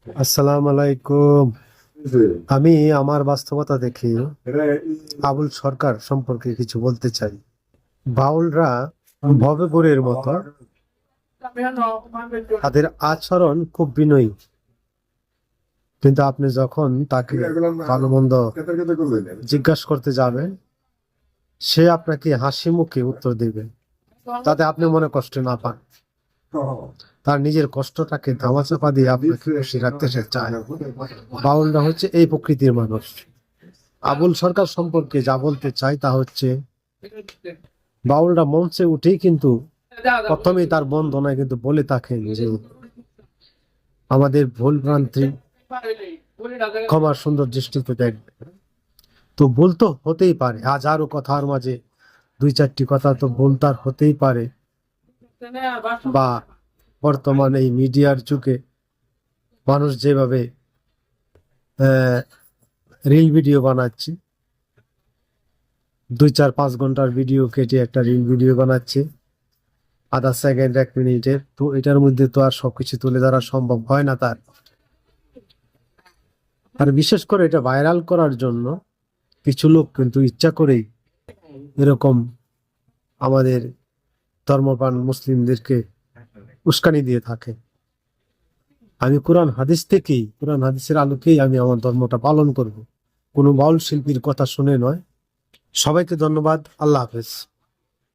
আসসালামু আলাইকুম। আমি আমার বাস্তবতা দেখি আবুল সরকার সম্পর্কে কিছু বলতে চাই। বাউলরা ভবঘুরের মতো, তাদের আচরণ খুব বিনয়ী, কিন্তু আপনি যখন তাকে ভালো মন্দ জিজ্ঞাসা করতে যাবেন, সে আপনাকে হাসি মুখে উত্তর দিবে, তাতে আপনি মনে কষ্ট না পান। তার নিজের কষ্টটাকে ধামাচাপা দিয়ে আপনাকে খুশি রাখতে সে চায়। বাউলরা হচ্ছে এই প্রকৃতির মানুষ। আবুল সরকার সম্পর্কে যা বলতে চাই তা হচ্ছে, বাউলরা মঞ্চে উঠেই কিন্তু প্রথমেই তার বন্দনায় কিন্তু বলে থাকেন যে আমাদের ভুল ভ্রান্তি ক্ষমার সুন্দর দৃষ্টিতে দেখবে। তো ভুল তো হতেই পারে, হাজারো কথার মাঝে দুই চারটি কথা তো ভুল তার হতেই পারে, বা বর্তমান এই মিডিয়ার যুগে মানুষ যেভাবে রিল ভিডিও বানাচ্ছে, 2-4-5 ঘন্টার ভিডিও কেটে একটা রিল ভিডিও বানাচ্ছে, আধা সেকেন্ড 1 মিনিটের। তো এটার মধ্যে তো আর সবকিছু তুলে ধরা সম্ভব হয় না তার। আর বিশেষ করে এটা ভাইরাল করার জন্য কিছু লোক কিন্তু ইচ্ছা করেই এরকম আমাদের ধর্মপ্রাণ মুসলিমদেরকে উস্কানি দিয়ে থাকে। আমি কোরআন হাদিসের আলোকেই আমি আমার ধর্মটা পালন করব, কোনো বাউল শিল্পীর কথা শুনে নয়। সবাইকে ধন্যবাদ। আল্লাহ হাফেজ।